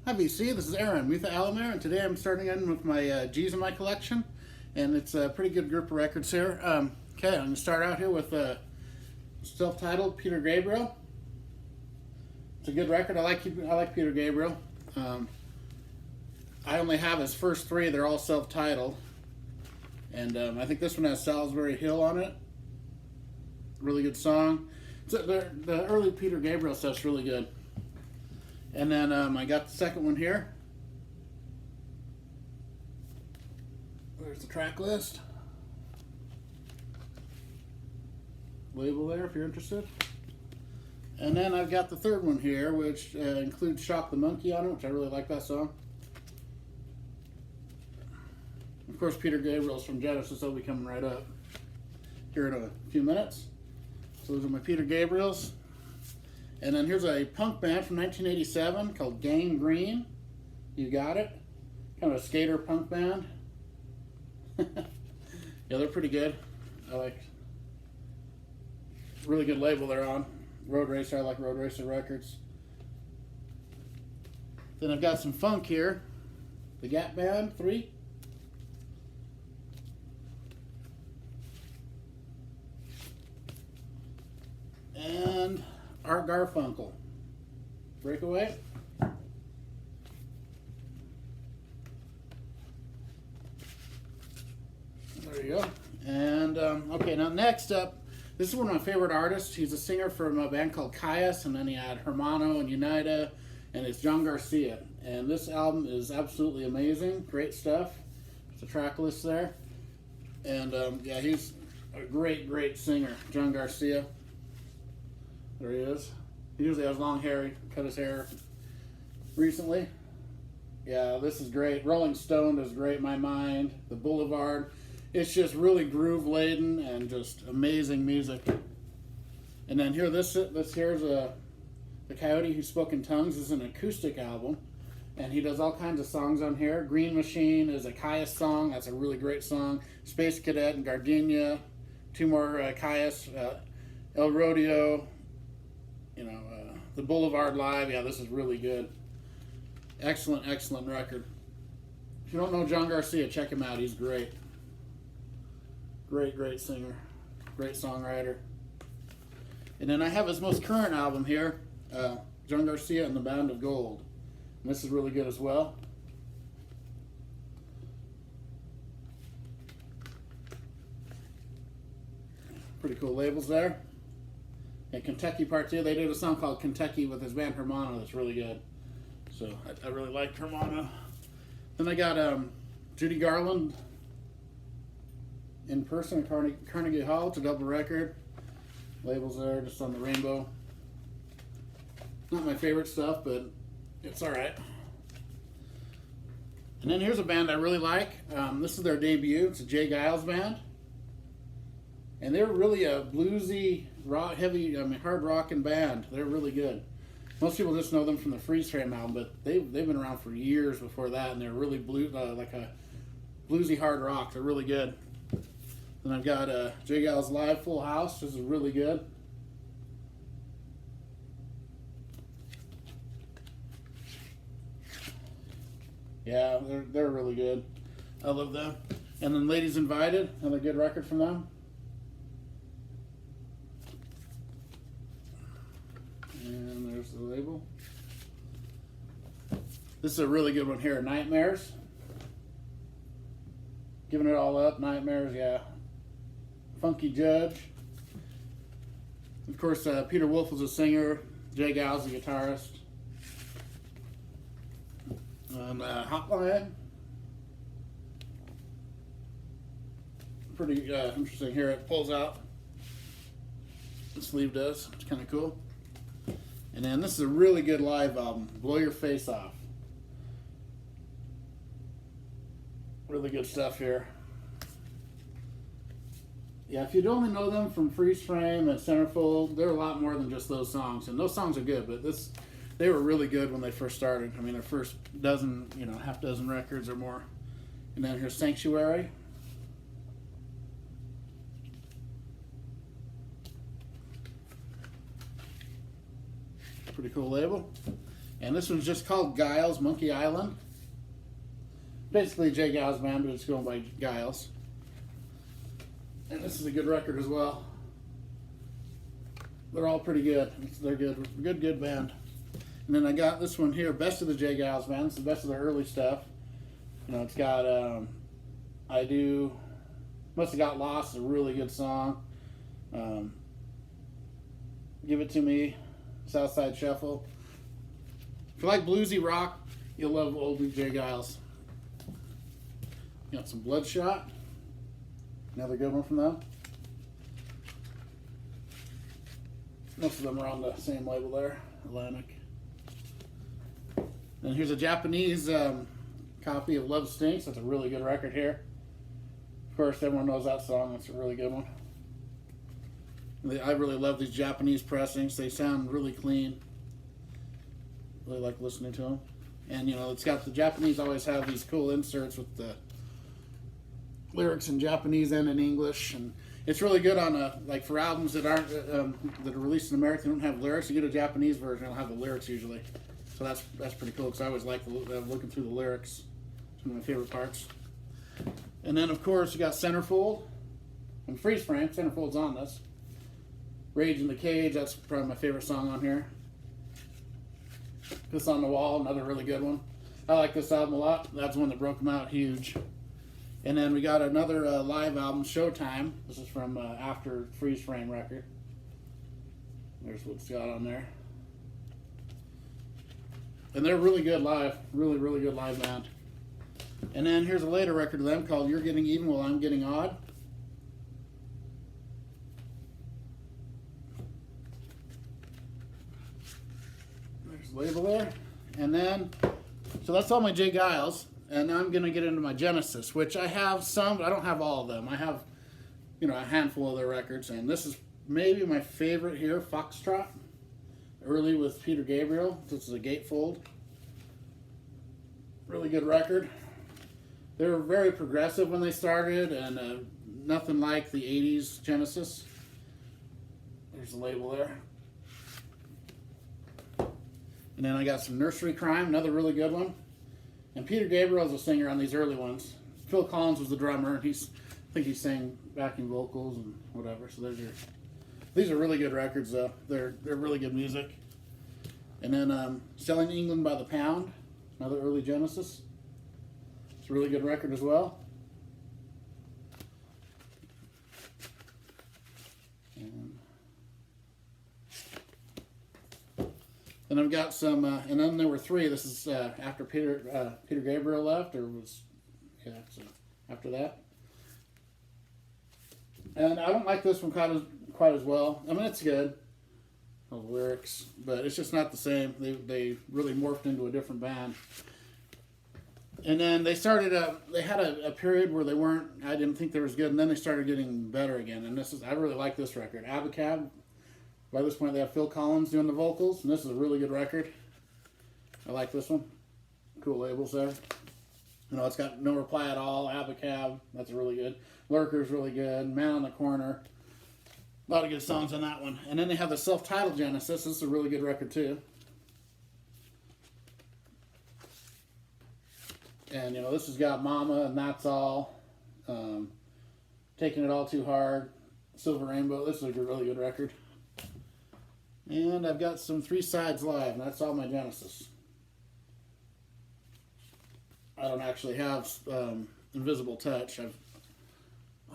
Hi VC, this is Aaron, Mutha Alamere, and today I'm starting in with my G's in my collection, and it's a pretty good group of records here. Okay, I'm going to start out here with self-titled Peter Gabriel. It's a good record. I like Peter Gabriel. I only have his first three. They're all self-titled, and I think this one has Salisbury Hill on it. Really good song. The early Peter Gabriel stuff's really good. And then I got the second one here. There's the track list. Label there if you're interested. And then I've got the third one here, which includes Shock the Monkey on it, which I really like that song. Of course, Peter Gabriel's from Genesis. They'll be coming right up here in a few minutes. So those are my Peter Gabriels. And then here's a punk band from 1987 called Gang Green. You got it? Kind of a skater punk band. Yeah, they're pretty good. I like. Really good label they're on. Road Racer. I like Road Racer records. Then I've got some funk here. The Gap Band 3. And Art Garfunkel. Breakaway. There you go. And okay, now next up, this is one of my favorite artists. He's a singer from a band called Caius, and then he had Hermano and Unida, and it's John Garcia. And this album is absolutely amazing. Great stuff. There's a track list there. And yeah, he's a great singer, John Garcia. There he is. He usually has long hair. He cut his hair recently. Yeah, this is great. Rolling Stone is great. My Mind, The Boulevard. It's just really groove laden and just amazing music. And then here, this here's the Coyote Who Spoke in Tongues. This is an acoustic album, and he does all kinds of songs on here. Green Machine is a Caius song. That's a really great song. Space Cadet and Gardenia. Two more Caius. El Rodeo. You know, the Boulevard Live. Yeah, this is really good. Excellent record. If you don't know John Garcia, check him out. He's great. Great singer. Great songwriter. And then I have his most current album here, John Garcia and the Band of Gold. And this is really good as well. Pretty cool labels there. And Kentucky Part 2, they did a song called Kentucky with his band Hermano that's really good. So I really liked Hermano. Then I got Judy Garland in person at Carnegie Hall. It's a double record. Labels there just on the rainbow. Not my favorite stuff, but it's alright. And then here's a band I really like. This is their debut. It's a Jay Giles band. And they're really a bluesy, hard rocking band. They're really good. Most people just know them from the Freeze Frame album, but they've been around for years before that, and they're really like a bluesy hard rock. They're really good. Then I've got Jay Giles Live Full House. This is really good. Yeah, they're really good. I love them. And then Ladies Invited, another good record from them. And there's the label. This is a really good one here, Nightmares. Giving It All Up, Nightmares, yeah. Funky Judge. Of course, Peter Wolf was a singer. Jay Giles, the guitarist. And Hotline. Pretty interesting here. It pulls out. The sleeve does. It's kind of cool. And then this is a really good live album, Blow Your Face Off. Really good stuff here. Yeah, if you'd only know them from Freeze Frame and Centerfold, they're a lot more than just those songs. And those songs are good, but they were really good when they first started. I mean, their first dozen, half dozen records or more. And then here's Sanctuary. Pretty cool label. And this one's just called Giles, Monkey Island. Basically J. Giles band, but it's going by Giles. And this is a good record as well. They're all pretty good. They're good. Good band. And then I got this one here, Best of the J. Giles band. It's the best of their early stuff. You know, it's got I Do, Must Have Got Lost, a really good song. Give It To Me, Southside Shuffle. If you like bluesy rock, you'll love old J. Giles. Got some Bloodshot. Another good one from them. Most of them are on the same label there, Atlantic. And here's a Japanese copy of Love Stinks. That's a really good record here. Of course, everyone knows that song. That's a really good one. I really love these Japanese pressings. They sound really clean. Really like listening to them. And, you know, it's got the Japanese always have these cool inserts with the lyrics in Japanese and in English. And it's really good on like for albums that aren't that are released in America, they don't have lyrics. You get a Japanese version, it'll have the lyrics usually. So that's pretty cool because I always like looking through the lyrics. It's one of my favorite parts. And then of course you got Centerfold and Freeze Frame. Centerfold's on this. Rage in the Cage. That's probably my favorite song on here. This on the Wall, another really good one. I like this album a lot. That's one that broke them out huge. And then we got another live album, Showtime. This is from after Freeze Frame record. There's what it's got on there. And they're really good live. Really, really good live band. And then here's a later record of them called You're Getting Even While I'm Getting Odd. There's the label there. And then, so that's all my J. Giles. And now I'm going to get into my Genesis, which I have some, but I don't have all of them. I have, you know, a handful of their records. And this is maybe my favorite here, Foxtrot. Early with Peter Gabriel. This is a gatefold. Really good record. They were very progressive when they started, and nothing like the 80s Genesis. There's the label there. And then I got some Nursery Crime, another really good one. And Peter Gabriel's a singer on these early ones. Phil Collins was the drummer, and I think he sang backing vocals and whatever. So these are really good records, though. They're really good music. And then Selling England by the Pound, another early Genesis. It's a really good record as well. And I've got some, and then there were three. This is after Peter Gabriel left, or was, yeah, so after that. And I don't like this one quite as well. I mean, it's good, the lyrics, but it's just not the same. They really morphed into a different band. And then they started, they had a period where they weren't, I didn't think they were as good, and then they started getting better again. And I really like this record, Abacab. By this point, they have Phil Collins doing the vocals, and this is a really good record. I like this one. Cool labels there. You know, it's got No Reply at All, Abacab, that's really good. Lurker's really good. Man on the Corner. A lot of good songs on that one. And then they have the self-titled Genesis. This is a really good record, too. And, you know, this has got Mama and That's All. Taking It All Too Hard. Silver Rainbow. This is a really good record. And I've got some Three Sides Live, and that's all my Genesis. I don't actually have Invisible Touch. I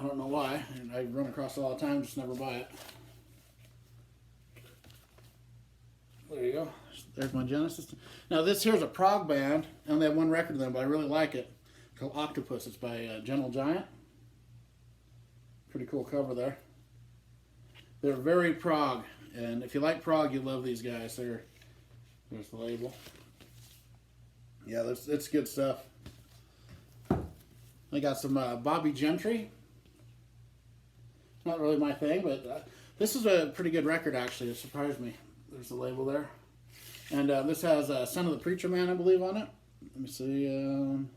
don't know why. I run across it all the time, just never buy it. There you go. There's my Genesis. Now this here's a prog band. I only have one record of them, but I really like it. It's called Octopus. It's by Gentle Giant. Pretty cool cover there. They're very prog. And if you like prog, you love these guys. There's the label. Yeah, it's good stuff. I got some Bobbie Gentry. Not really my thing, but this is a pretty good record, actually. It surprised me. There's the label there. And this has Son of the Preacher Man, I believe, on it. Let me see.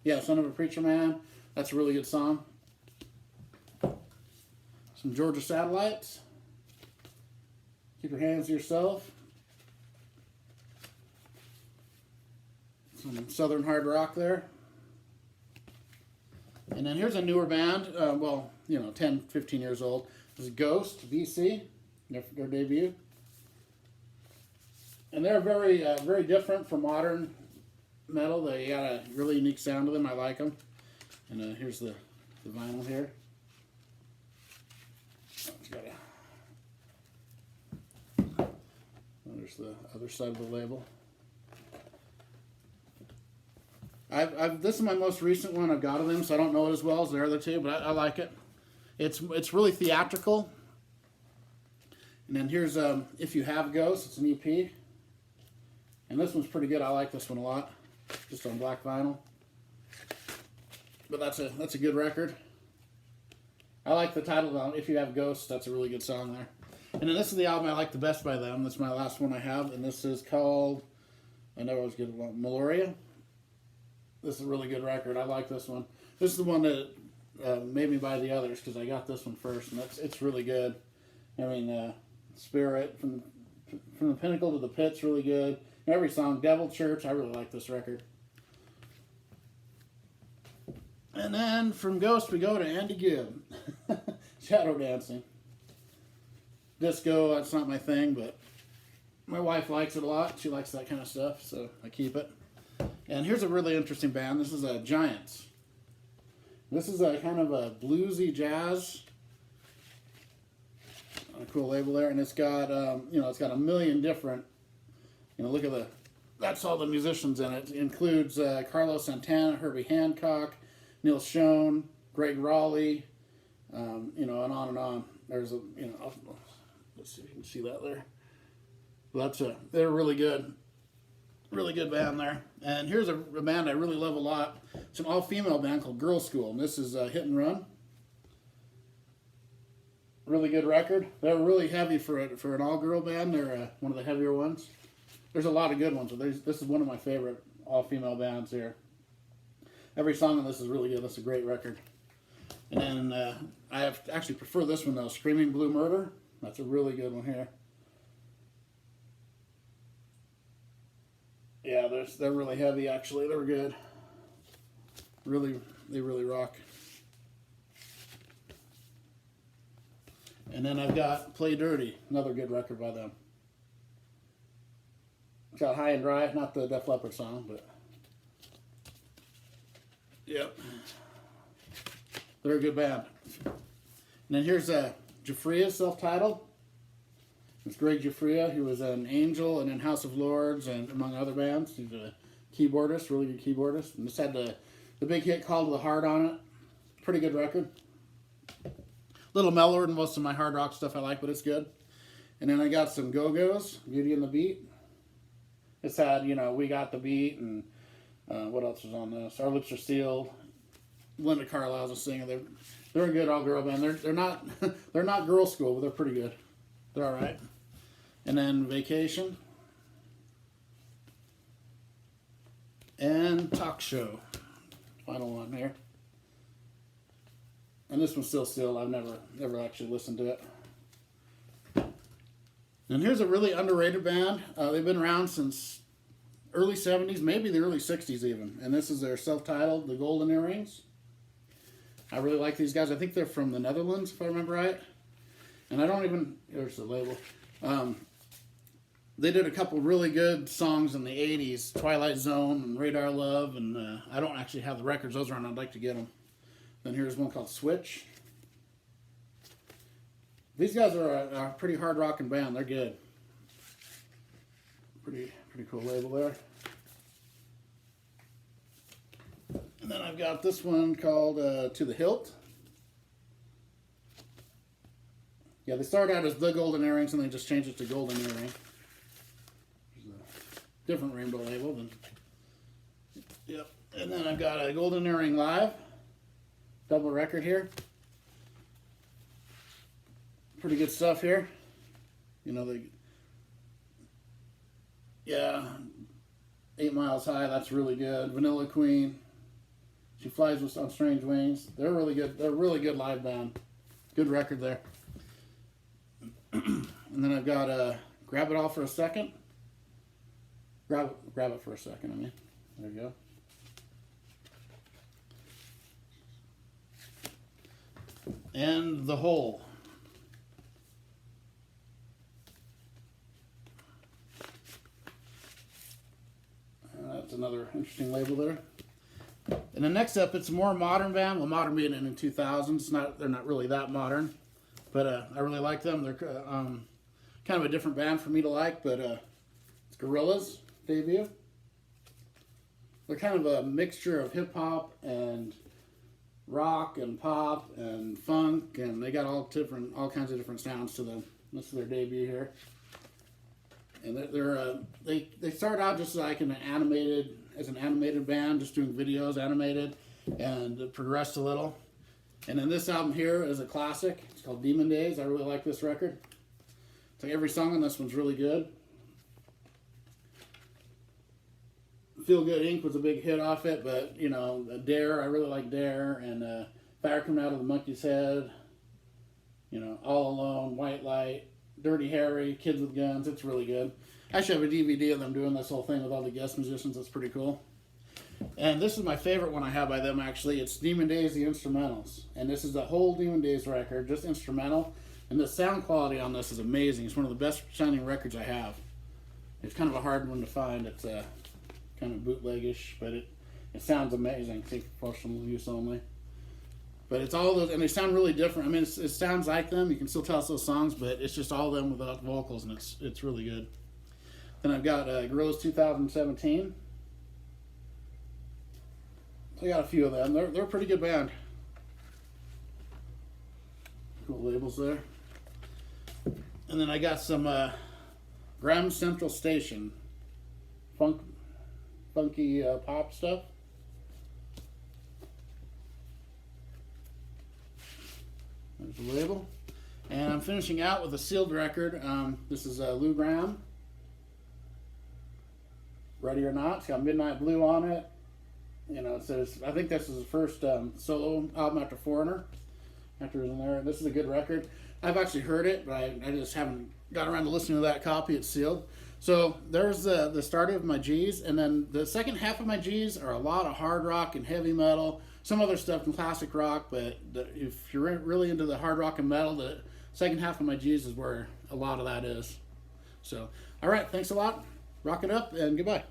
Yeah, Son of a Preacher Man. That's a really good song. Some Georgia Satellites. Keep Your Hands to Yourself. Some Southern hard rock there. And then here's a newer band, well, you know, 10, 15 years old. This is Ghost, BC, their debut. And they're very, very different from modern metal. They got a really unique sound to them. I like them. And here's the vinyl here. There's the other side of the label. This is my most recent one I've got of them, so I don't know it as well as the other two, but I like it. It's really theatrical. And then here's If You Have Ghosts. It's an EP. And this one's pretty good. I like this one a lot. Just on black vinyl. But that's a good record. I like the title of If You Have Ghosts. That's a really good song there. And then this is the album I like the best by them. That's my last one I have. And this is called, I never always get it wrong, Meloria. This is a really good record. I like this one. This is the one that made me buy the others because I got this one first. And it's really good. I mean, Spirit, from the Pinnacle to the Pit's really good. Every song, Devil Church, I really like this record. And then from Ghost we go to Andy Gibb. Shadow Dancing. Disco, that's not my thing, but my wife likes it a lot. She likes that kind of stuff, so I keep it. And here's a really interesting band. This is Giants. This is a kind of a bluesy jazz. A cool label there, and it's got it's got a million different. Look at that's all the musicians in it. It includes Carlos Santana, Herbie Hancock, Neil Schon, Greg Raleigh, and on and on. There's let's see if you can see that there. But they're really good band there. And here's a band I really love a lot. It's an all-female band called Girl School, and this is Hit and Run. Really good record. They're really heavy for an all-girl band. They're one of the heavier ones. There's a lot of good ones, but this is one of my favorite all-female bands here. Every song on this is really good. That's a great record. And then I actually prefer this one though, Screaming Blue Murder. That's a really good one here. Yeah, they're really heavy actually. They're good. They really rock. And then I've got Play Dirty, another good record by them. It's got High and Dry, not the Def Leppard song, but yep. They're a good band. And then here's Giuffria, self-titled. It's Greg Giuffria. He was an Angel and in House of Lords and among other bands. He's a keyboardist, really good keyboardist. And this had the big hit Call to the Heart on it. Pretty good record. A little mellower than most of my hard rock stuff I like, but it's good. And then I got some Go-Go's, Beauty and the Beat. It's had, We Got the Beat, and what else was on this? Our Lips Are Sealed. Linda Carlisle's a singer. They're a good all-girl band. They're not they're not Girl School, but they're pretty good. They're all right. And then Vacation. And Talk Show. Final one here. And this one's still sealed. I've never actually listened to it. And here's a really underrated band. They've been around since early 70s, maybe the early 60s even. And this is their self-titled, The Golden Earrings. I really like these guys. I think they're from the Netherlands, if I remember right. And I don't even... Here's the label. They did a couple really good songs in the 80s. Twilight Zone and Radar Love. And I don't actually have the records. Those are on. I'd like to get them. Then here's one called Switch. These guys are a pretty hard rocking band. They're good. Pretty cool label there. And then I've got this one called To the Hilt. Yeah, they started out as The Golden Earrings and they just changed it to Golden Earring. There's a different rainbow label. Yep. And then I've got a Golden Earring Live. Double record here. Pretty good stuff here. Yeah, 8 Miles High, that's really good. Vanilla Queen. She Flies on Strange Wings. They're really good. They're a really good live band. Good record there. And then I've got Grab It All for a Second. Grab it for a second, I mean. There you go. And the hole. That's another interesting label there. And then next up, it's a more modern band. Well, modern being in the 2000s. They're not really that modern, but I really like them. They're kind of a different band for me to like, but it's Gorilla's debut. They're kind of a mixture of hip hop and rock and pop and funk, and they got all kinds of different sounds to them. This is their debut here. And they started out just like as an animated band, just doing videos animated, and it progressed a little. And then this album here is a classic. It's called Demon Days. I really like this record. It's like every song on this one's really good. Feel Good Inc. was a big hit off it, but you know, Dare, I really like Dare, and Fire Coming Out of the Monkey's Head, you know, All Alone, White Light, Dirty Harry, Kids with Guns. It's really good. I actually have a DVD of them doing this whole thing with all the guest musicians. It's pretty cool. And this is my favorite one I have by them, actually. It's Demon Days, the Instrumentals. And this is the whole Demon Days record, just instrumental. And the sound quality on this is amazing. It's one of the best sounding records I have. It's kind of a hard one to find. It's kind of bootlegish, but it sounds amazing. It's for professional use only. But it's all those, and they sound really different. I mean, it sounds like them. You can still tell it's those songs, but it's just all them without vocals, and it's really good. Then I've got Gorillaz 2017. I got a few of them. They're a pretty good band. Cool labels there. And then I got some Gramm Central Station. Funky pop stuff. There's the label. And I'm finishing out with a sealed record. This is Lou Gramm. Ready or Not. It's got Midnight Blue on it. You know, it says, I think this is his first solo album after Foreigner. After it was in there. This is a good record. I've actually heard it, but I just haven't got around to listening to that copy. It's sealed. So there's the start of my G's, and then the second half of my G's are a lot of hard rock and heavy metal, some other stuff in classic rock, but if you're really into the hard rock and metal, the second half of my G's is where a lot of that is. So, all right, thanks a lot. Rock it up, and goodbye.